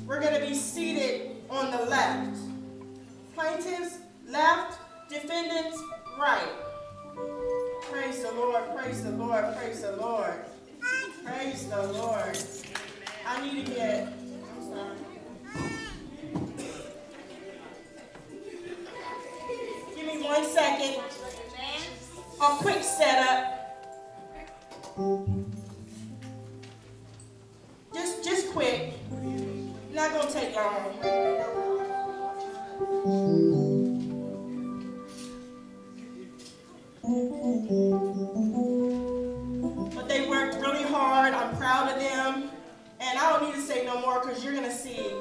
we're going to be seated on the left. Plaintiffs, left. Defendants, right. Praise the Lord, praise the Lord, praise the Lord. Praise the Lord. I need to get, I'm sorry. Give me 1 second. A quick setup. Just quick. Not gonna take long. But they worked really hard. I'm proud of them. And I don't need to say no more because you're gonna see.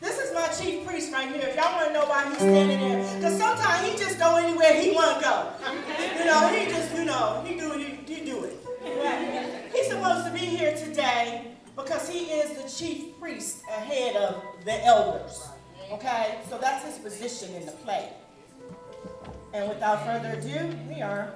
This is my chief priest right here. If y'all want to know why he's standing there, because sometimes he just go anywhere he want to go. You know, he just, you know, he do it. Right? He's supposed to be here today because he is the chief priest ahead of the elders. Okay, so that's his position in the play. And without further ado, we are.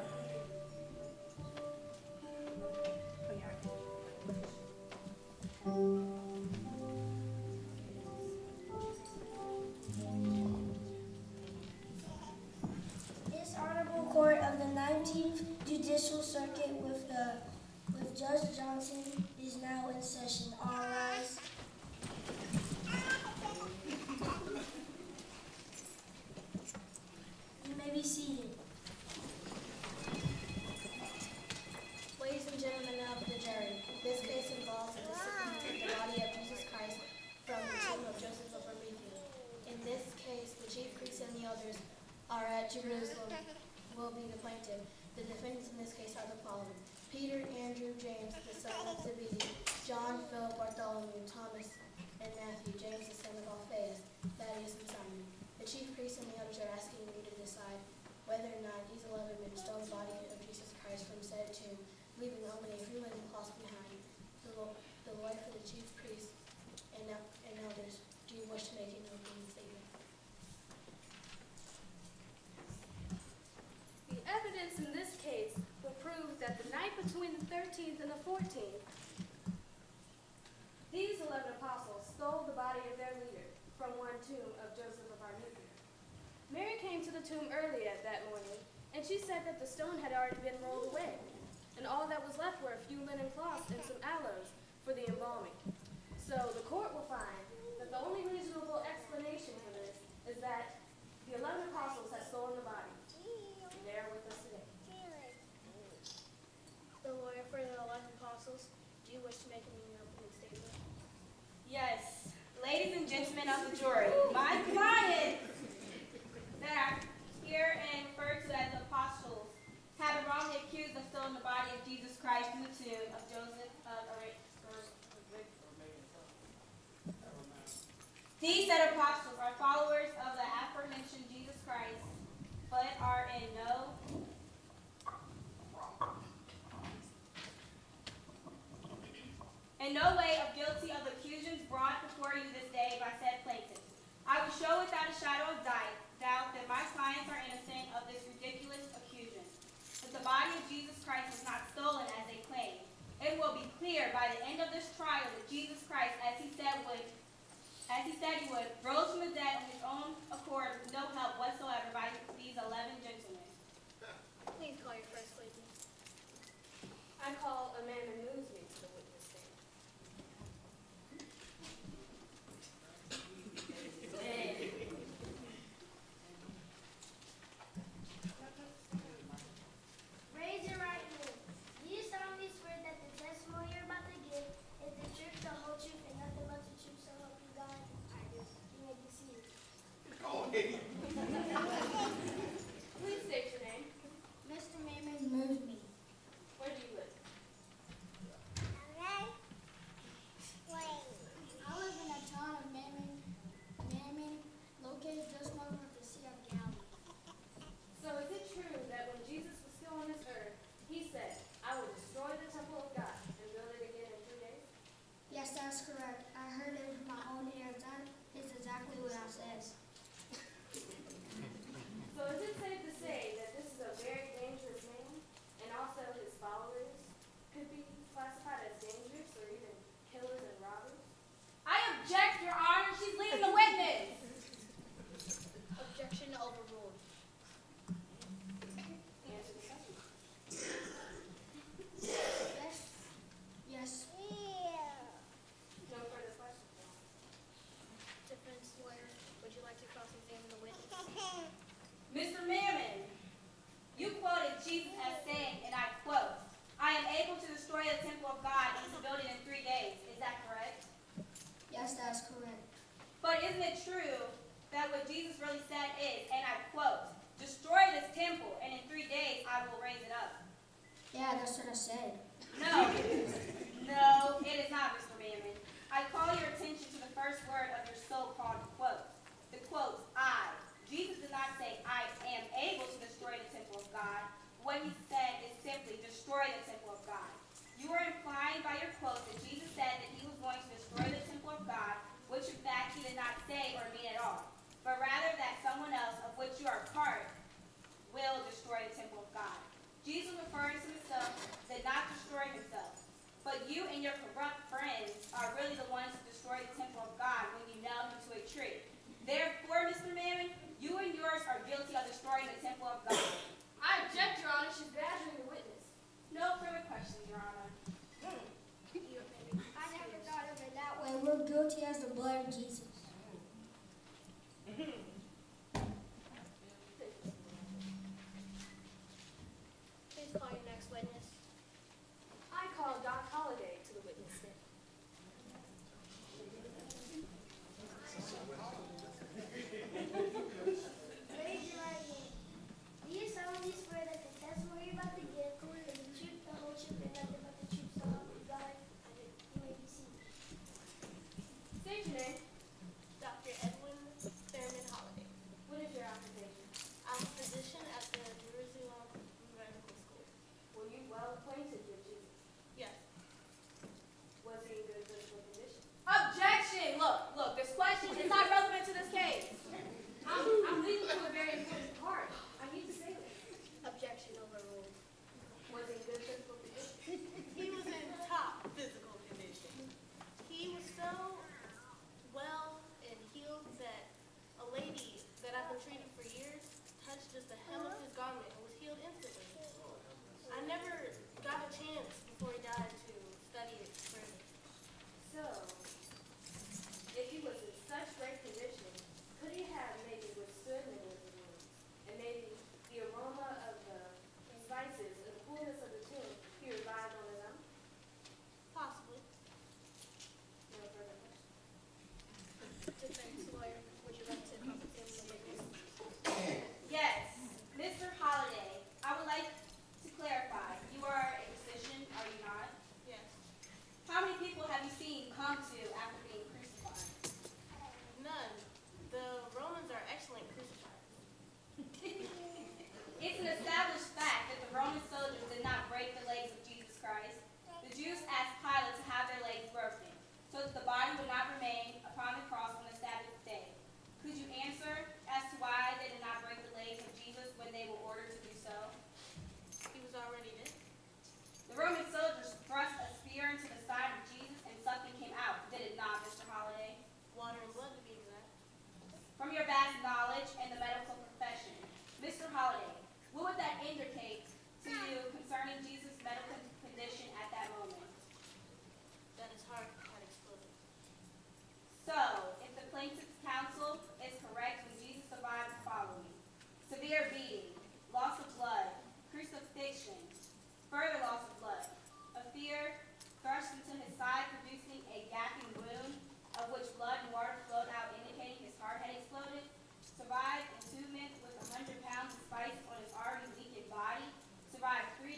Court of the 19th Judicial Circuit with Judge Johnson is now in session. All rise. You may be seated. Ladies and gentlemen of the jury, this case involves the disciplines of the body of Jesus Christ from the tomb of Joseph of Arimathea. In this case, the chief priests and the elders are at Jerusalem. Will be the plaintiff. The defendants in this case are the following: Peter, Andrew, James, the son of Zebedee, John, Philip, Bartholomew, Thomas, and Matthew, James, the son of Alphaeus, Thaddeus, and Simon. The chief priests and the elders are asking you to decide whether or not these 11 men stole the body of Jesus Christ from said tomb, leaving only a few linen cloths behind. The lawyer for the chief priests and elders, do you wish to make an opening statement? Evidence in this case will prove that the night between the 13th and the 14th, these 11 apostles stole the body of their leader from one tomb of Joseph of Arimathea. Mary came to the tomb early that morning, and she said that the stone had already been rolled away, and all that was left were a few linen cloths and some aloes for the embalming. So the court will find that the only reasonable explanation for this is that the 11 apostles had stolen the body. They are with us today. The lawyer for the 11 apostles, do you wish to make an opening statement? Yes. Ladies and gentlemen of the jury, my clients that are here and referred to as the apostles have been wrongly accused of stealing the body of Jesus Christ from the tomb of Joseph of Arimathea. These said apostles are followers of the aforementioned Jesus Christ, but are in no way of guilty of the accusations brought before you this day by said plaintiffs. I will show without a shadow of doubt that my clients are innocent of this ridiculous accusation. If the body of Jesus Christ was not stolen as they claim, it will be clear by the end of this trial that Jesus Christ, as he said he would, rose from the dead on his own accord with no help whatsoever by these 11 gentlemen. Please call your first witness. I call Amanda Newsby to the witness stand. Raise your right hand. Do you solemnly swear that the testimony you're about to give is the truth, the whole truth, and nothing but the truth, so help you God? I do. You may be seated. Yeah, that's what I said. No, no, it is not, Mr. Mammon. I call your attention to the first word of your so-called quote. The quote, I. Jesus did not say, I am able to destroy the temple of God. What he said is simply, destroy the temple of God. You are implying by your quote that Jesus said that he was going to destroy the temple of God, which in fact he did not say or mean at all, but rather that someone else, of which you are part, will destroy the temple of God. Jesus, referring to himself, did not destroy himself. But you and your corrupt friends are really the ones who destroyed the temple of God when you nailed him to a tree. Therefore, Mr. Mammon, you and yours are guilty of destroying the temple of God. I object, Your Honor. She's badgering the witness. No further questions, Your Honor. I never thought of it that way. We're guilty as the blood of Jesus. Please call your next witness. I call Doc Holliday to the witness stand. Raise your right hand. Do you solemnly swear that the testimony you're about to give is the truth, the whole truth, and nothing but the truth, so help you God? You may be seated. State your name. Dr. Edwin Thurman Holliday. What is your occupation? I'm a physician at the Jerusalem Medical School. Were you well acquainted with Jesus? Yes. Was he in good physical condition? Objection! Look, this question is not relevant to this case. I'm leading to a very important part. I need to say this. Objection overruled. Was he in good physical condition? He was in top physical condition. He was so well and healed that a lady that I've been treating for years touched just the hem of his garment and was healed instantly. I never got a chance before he died to study it further. So, if he was in such great condition, could he have maybe withstood many of the wounds? And maybe the aroma of the spices and the coolness of the tomb, he revived on his own? Possibly. No further questions. Defense lawyer, would you like to come to the witness? Yes, Mr. Holliday, I would like to clarify. You are a physician, are you not? Yes. How many people have you seen come to after being crucified? None. The Romans are excellent crucifiers. It's an established fact that the Roman soldiers did not break the legs of Jesus Christ. The Jews asked Pilate to have their legs broken, so that the body would not remain upon the cross on the Sabbath day. Could you answer as to why they did not break the legs of Jesus when they were ordered to do so? He was already dead. The Roman soldiers thrust a spear into the side of Jesus and something came out, did it not, Mr. Holliday? Water and blood to be exact. From your vast knowledge in the medical profession, Mr. Holliday, what would that indicate to you concerning Jesus' medical condition at that moment? That his heart had exploded. So, if the plaintiff's counsel is correct, when Jesus survived the following: severe beating, loss of blood, crucifixion, further loss of blood, a spear thrust into his side producing a gaping wound, of which blood and water flowed out indicating his heart had exploded, survived entombment with 100 pounds of spice on his already weakened body, survived 3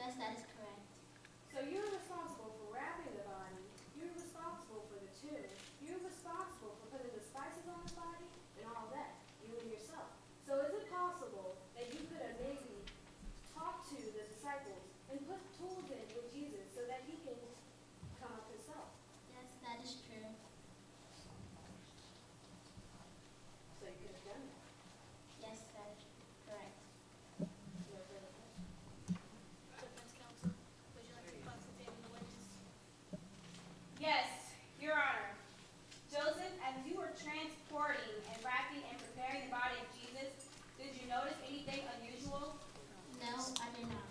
Yes, that is correct. So you're responsible for wrapping the body, you're responsible for the tomb, you're responsible for putting the spices on the body and all that, you and yourself. So is it possible that you could have maybe talked to the disciples and put tools in with Jesus so that he can come up himself? Yes, that is true. So you could have done that. Yes, that is correct. No further questions? Defense counsel, would you like to cross-examine the witness? Yes, Your Honor. Joseph, as you were transporting and wrapping and preparing the body of Jesus, did you notice anything unusual? No, I did not.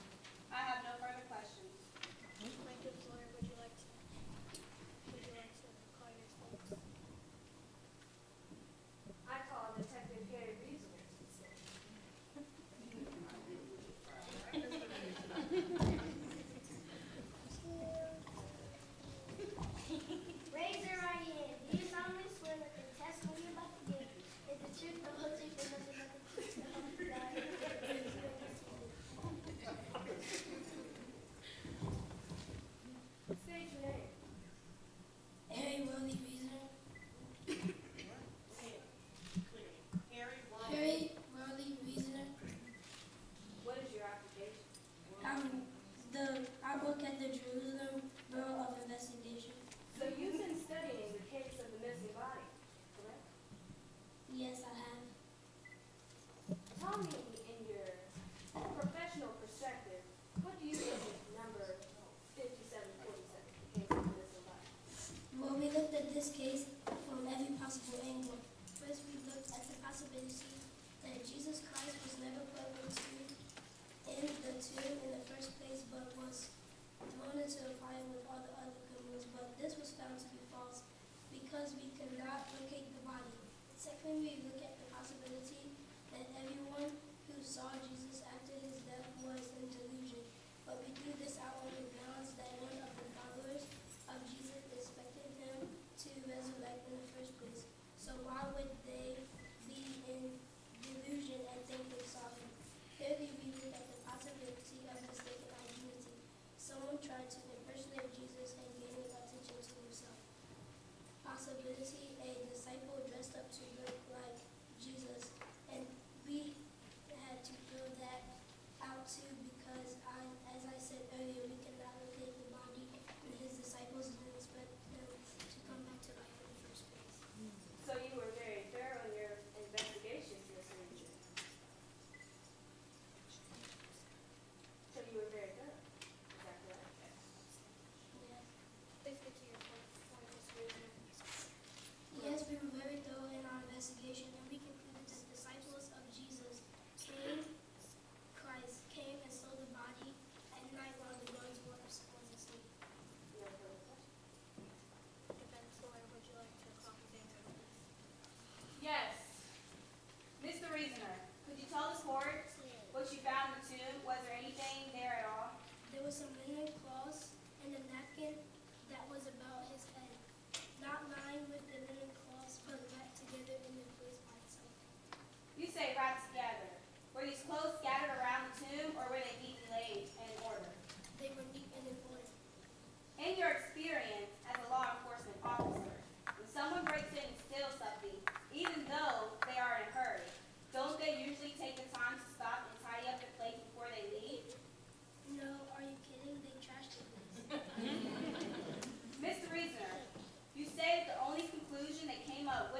I have no further questions. Plaintiff's lawyer, would you like to call your folks? I call Detective Harry Reasoner. Raise your right hand. Do you solemnly swear that the testimony you're about to give is the truth, the whole truth, and nothing but the truth? So help you God. State your name. Harry Worley Reasoner. Harry, Harry Worley Reasoner. What is your occupation? I work at the Jerusalem Bureau of Investigation. So you've been studying the case of the missing body, correct? Yes, I have. Tell me, in your professional perspective, what do you think is number 5747, the case of the missing body? Well, we looked at this case from every possible angle. First, we looked at the possibility that Jesus Christ was never put in the tomb in the first place, but was thrown into a fire with all the other criminals. But this was found to be false because we could not locate the body. Secondly, we look at the possibility that everyone who saw Jesus after his death was in delusion. But we threw this out on the grounds that none of the followers of Jesus expected him to resurrect in the first place. So why would they be in delusion and think they saw him? Thirdly, we look at the possibility of mistaken identity. Someone tried to impersonate Jesus and gain attention to himself. Possibility, a disciple dressed up to look like Jesus, and we had to throw that out too because, as I said earlier, we cannot locate the body, and his disciples didn't expect him to come back to life in the first place. So you were very thorough in your investigations, Miss Ranger. So you were very thorough. Is that correct? Yes. Please get to your point, Ms. Reasoner. Yes, we were very thorough in our investigation, and we concluded that disciples of Jesus came and stole the body at night while the guards were asleep. No further questions? Defense lawyer, would you like to cross-examine the witness? Yes. Mr. Reasoner, could you tell the court what you found in the tomb? Was there anything there at all? There was some linen cloths and a napkin that was about his head, not lying with the linen cloths, but wrapped together in a place by itself. You say wrapped together. Were these clothes scattered around the tomb, or were they neatly laid and in order? They were neat and in order. In your experience as a law enforcement officer, when someone breaks in and steals something, even though they are in a hurry, don't they usually take the time to stop and tidy up the place before they leave? No, are you kidding? They trashed the place. Mr. Reasoner, you say that the only conclusion that came up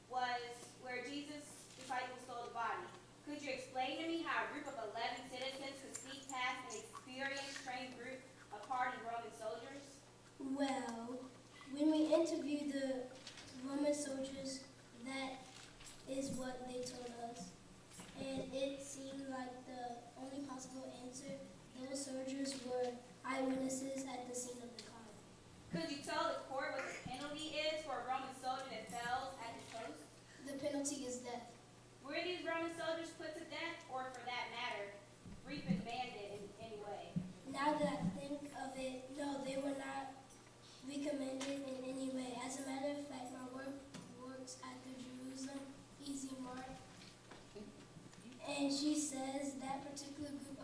was where Jesus' disciples stole the body. Could you explain to me how a group of 11 citizens could sneak past an experienced, trained group of hardened Roman soldiers? Well, when we interviewed the Roman soldiers, that is what they told us. And it seemed like the only possible answer, those soldiers were eyewitnesses at the scene of the crime. Could you tell the court what the penalty is for a Roman soldier that fails at his post? The penalty is death. Were these Roman soldiers put to death, or for that matter, reprimanded in any way? Now that I think of it, no, they were not recommended in any way. As a matter of fact, my work works at the Jerusalem Easy Mart, and she says that particular group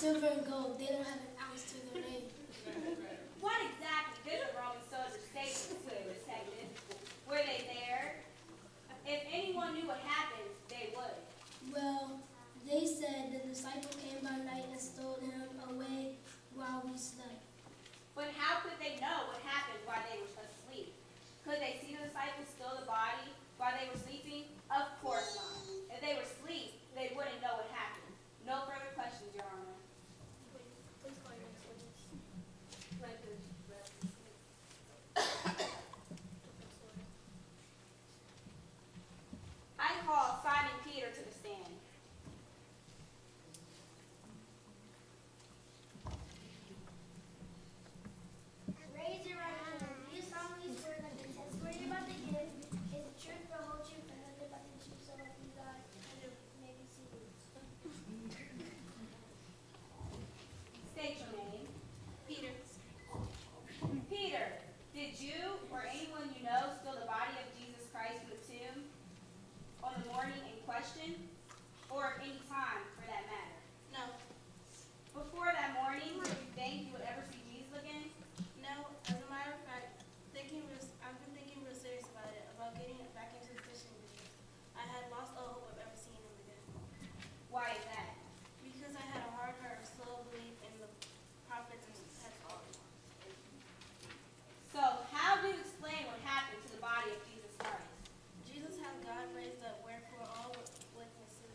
silver and gold. They don't have an ounce to their name. What exactly did the Roman soldiers say to the slave detective? Were they there? If anyone knew what happened, they would. Well, they said the disciple came by night and stole him away while we slept. But how could they know what happened while they were asleep? Could they see the disciples steal the body while they were sleeping? Of course not. If they were asleep, they wouldn't know what happened. No further questions, Your Honor. Please call your next witness. I call Simon Peter to the stand. Raise your right hand. Do you solemnly swear that the testimony you're about to give is the truth, the whole truth, and nothing but the truth, so help you God, and you may be seated. State your name. Peter. Peter, did you or anyone you know steal the body of Jesus Christ from the tomb on the morning in question, or any time for that matter? No. Before that morning, did you think you would ever see Jesus again? No. As a matter of fact, I've been thinking real serious about it, about getting back into the fishing business. I had lost all hope of ever seeing him again. Why is that? Because I had a hard heart of slow belief in the prophets and had followed. So, how do you explain what happened to the body of Jesus Christ? Jesus hath God raised up, wherefore all witnesses.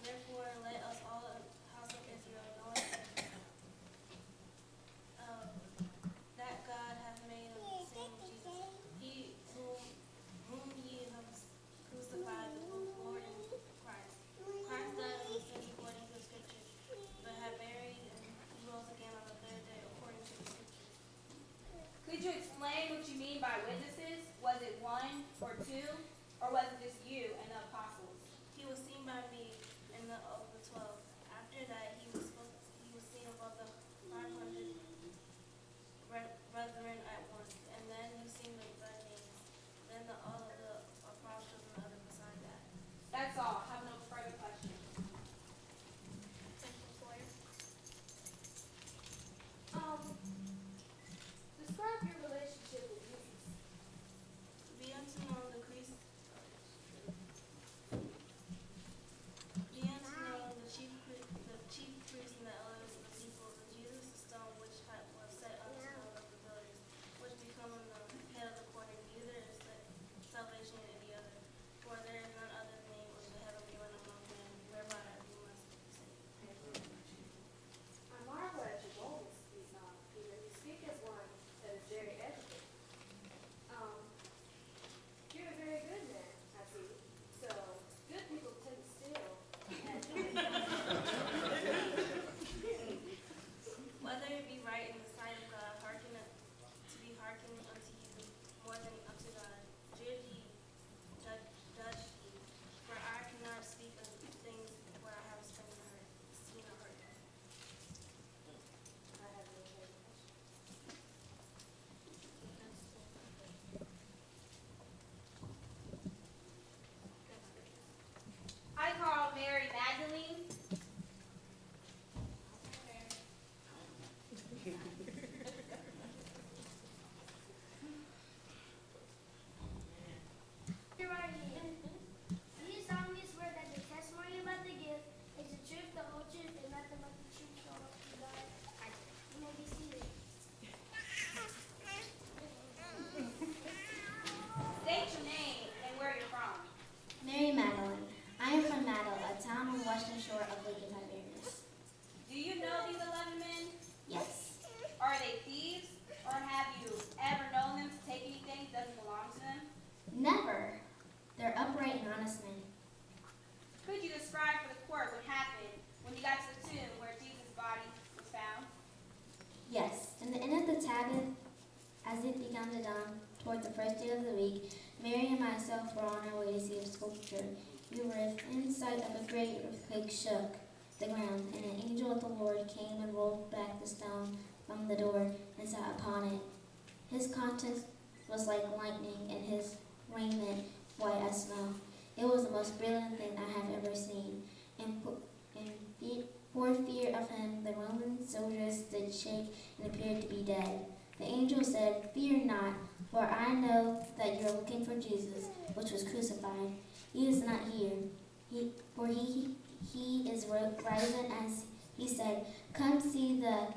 Therefore let us all of the house of Israel know that God hath made of the same Jesus, he whom ye have crucified, the Lord and Christ. Christ died in the sins according to the Scriptures, but had buried, and he rose again on the third day according to the Scriptures. Could you explain what you mean by witnesses? Was it one or two, or was it just you and the apostles? He was seen by me and of the 12. After that, he was seen above the 500 brethren at once, and then he seen the 11, then all of the apostles and the other beside that. That's all. Have no further questions. Thank you, Sawyer. Describe your relationship with Jesus. Be unto known the Christ. Be unto known the chief priests and the elders of the people, that Jesus the stone which was set on the stone of the builders, which become the head of the corner, neither is salvation in any other. For there is none other name under the heaven given among men, whereby we must be saved. I marvel at your boldness, Peter. You speak as one that is very educated. You're a very good man, I see. So, good people tend to steal. Whether it be right in the sight of God, to be hearkened unto you more than unto God, judge ye, for I cannot speak of things where I have seen or heard them. I have no further questions. I call Mary Magdalene. Your right hand. Do you solemnly swear that the testimony you're about to give is the truth, the whole truth, and nothing but the truth, so help you God? You may be seated. State your name and where you're from. Mary Magdalene. I am from Magdala, a town on the western shore of Lake Tiberias. Do you know these 11 men? Yes. Are they thieves, or have you ever known them to take anything that doesn't belong to them? Never. They're upright and honest men. Could you describe for the court what happened when you got to the tomb where Jesus' body was found? Yes. In the end of the Sabbath, as it began to dawn toward the first day of the week, Mary and myself were on our way to see a sculpture. We were in sight of a great earthquake shook the ground, and an angel of the Lord came and rolled back the stone from the door and sat upon it. His countenance was like lightning, and his raiment white as snow. It was the most brilliant thing I have ever seen. And For fear of him, the Roman soldiers did shake and appeared to be dead. The angel said, "Fear not, for I know that you are looking for Jesus, which was crucified. He is not here, for he is risen as he said. Come see the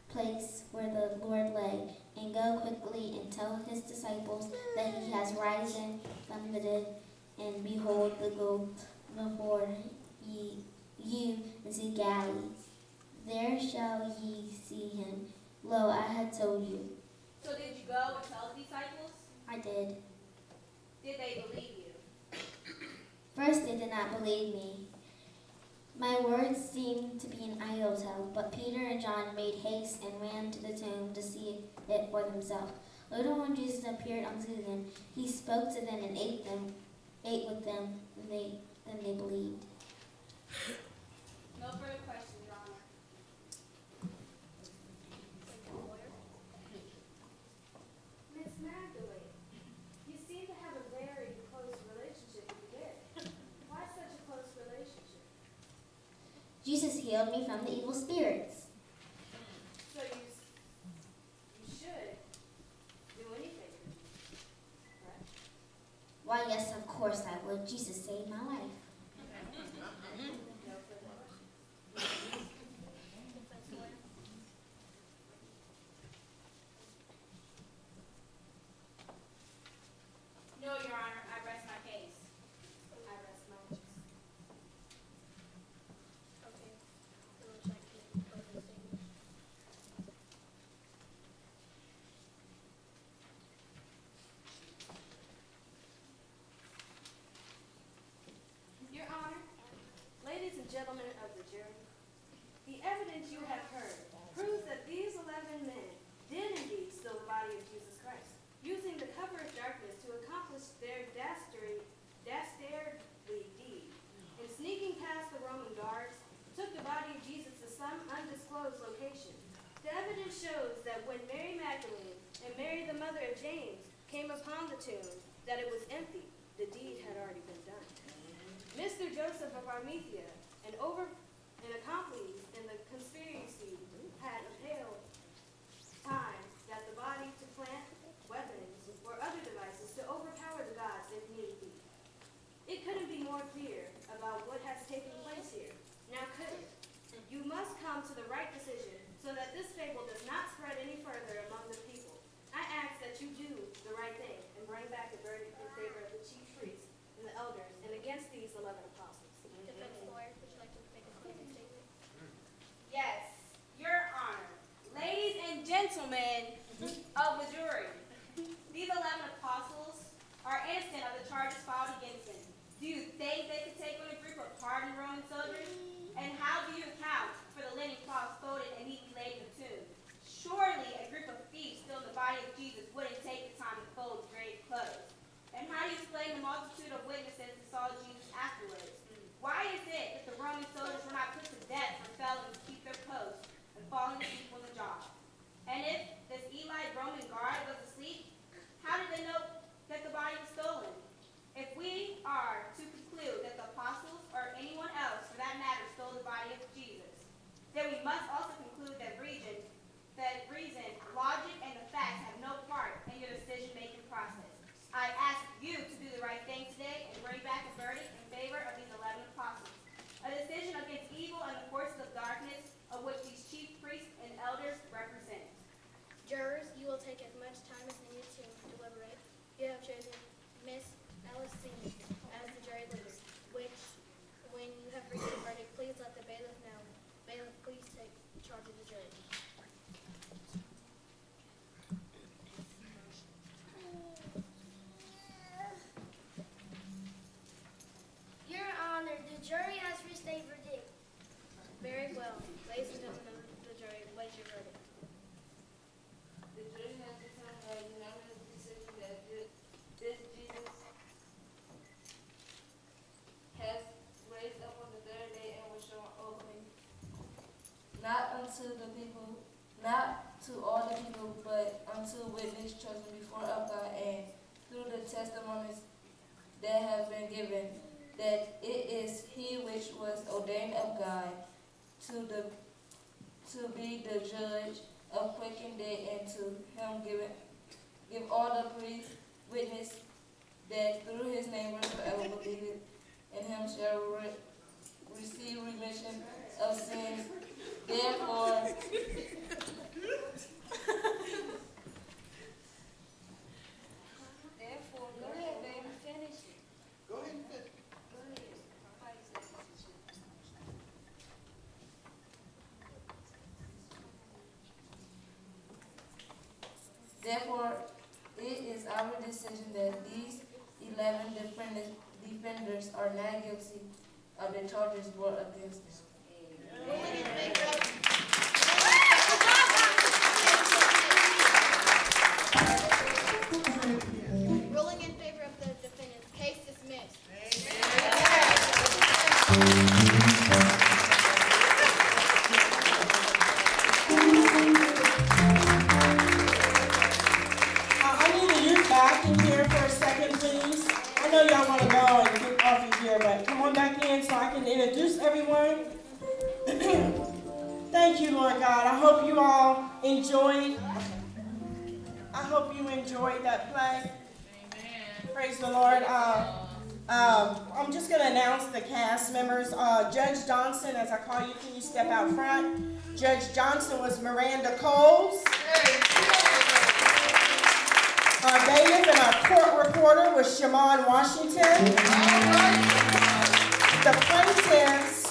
place where the Lord lay, and go quickly and tell his disciples that he has risen from the dead, and behold, the go before you into Galilee. There shall ye see him. Lo, I had told you." So did you go and tell the disciples? I did. Did they believe you? First they did not believe me. My words seemed to be an idle tale, but Peter and John made haste and ran to the tomb to see it for themselves. Later, when Jesus appeared unto them, he spoke to them and ate with them, and then they believed. No further questions, Your Honor. Miss Magdalene, you seem to have a very close relationship with the dead. Why such a close relationship? Jesus healed me from the evil spirits. So you should do anything for Jesus, correct? Why, yes, of course I would. Jesus saved my life. No further questions. No, Your Honor, I rest my case. I rest my case. Okay. It looks like the closing statement. Your Honor, ladies and gentlemen of the jury, the evidence you have heard proves that these 11 men did indeed steal the body of Jesus Christ, using the cover of darkness to accomplish their dastardly deed. In sneaking past the Roman guards, took the body of Jesus to some undisclosed location. The evidence shows that when Mary Magdalene and Mary, the mother of James, came upon the tomb, that it was empty. The deed had already been done. Mr. Joseph of Arimathea, an accomplice in the conspiracy, had availed time that the body to plant weapons or other devices to overpower the gods if need be. It couldn't be more clear about what has taken place here. Now could it? You must come to the right decision so that this fable does not spread any further among the people. I ask that you do the right thing and bring back a verdict in favor of the chief priests and the elders and against these 11 apostles. Defense lawyer, would you like to make a closing statement? Yes, Your Honor. Ladies and gentlemen of the jury, these 11 apostles are innocent of the charges filed against them. Do you think they could take on a group of hardened Roman soldiers? And how do you account for the linen cloths folded and neatly laid in the tomb? Surely a group of thieves stealing the body of Jesus wouldn't take the time to fold grave clothes. And how do you explain the multitude of witnesses who saw Jesus afterwards? Why is it that the Roman soldiers were not put to death for failing to keep their post and falling asleep on the job? And if this Elite Roman guard was asleep, how did they know that the body was stolen? If we are to conclude that the apostles or anyone else for that matter stole the body of Jesus, then we must also conclude that reason, logic, and the facts have no part in your decision-making process. I ask you to do the right thing today and bring back a verdict in favor of these 11 apostles. A decision against evil and the forces of darkness of which these chief priests and elders represent. Jurors, you will take as much time as needed to deliberate. You have chosen Miss Alice Seaman as the jury list, which, when you have reached the verdict, please let the bailiff know. Bailiff, please take charge of the jury. Your Honor, the jury has reached a verdict. Very well. Ladies and gentlemen of the jury, what is your verdict? The jury has determined by unanimous decision that this Jesus has raised up on the third day and was shown openly, not to all the people, but unto witness chosen before of God, and through the testimonies that have been given, that it is he which was ordained of God to be the judge of quick and dead, and to him give all the priests witness that through his name whosoever believeth in him shall receive remission of sins. Therefore, go ahead, baby, finish it. Go ahead and finish. Go ahead. Therefore, it is our decision that these 11 defenders are not guilty of the charges brought against them. Ruling in favor of the defendants. Case dismissed. I need the youth back in here for a second, please. I know y'all want to go and get off of here, but come on back in so I can introduce everyone. Thank you, Lord God. I hope you all enjoyed. I hope you enjoyed that play. Amen. Praise the Lord. I'm just going to announce the cast members. Judge Johnson, as I call you, can you step out front? Judge Johnson was Miranda Coles. Our bailiff and our court reporter was Shaman Washington. The plaintiffs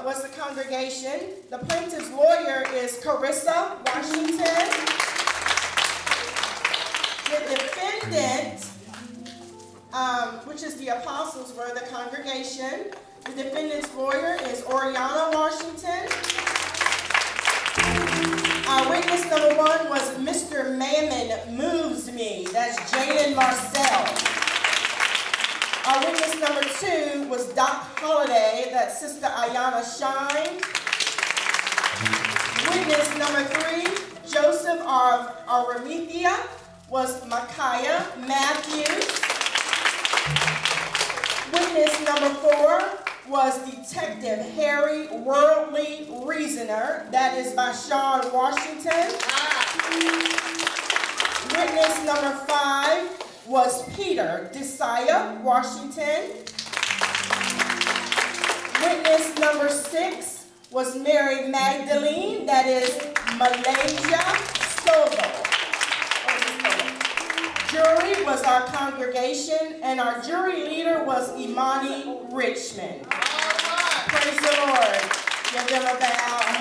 was the congregation. The plaintiff's lawyer is Carissa Washington. The defendant, which is the apostles, were the congregation. The defendant's lawyer is Oriana Washington. Witness number 1 was Mr. Mammon Moves Me. That's Jaden Marcel. Witness number 2 was Doc Holiday. That's Sister Ayana Shine. Witness number 3, Joseph Aramithia, was Micaiah Matthews. Witness number 4 was Detective Harry Worldly Reasoner. That is by Sean Washington. Witness number 5 was Peter Desire Washington. Witness number 6 was Mary Magdalene. That is Malaysia Stovall. Jury was our congregation, and our jury leader was Imani Richmond. Praise the Lord. Give them a bow.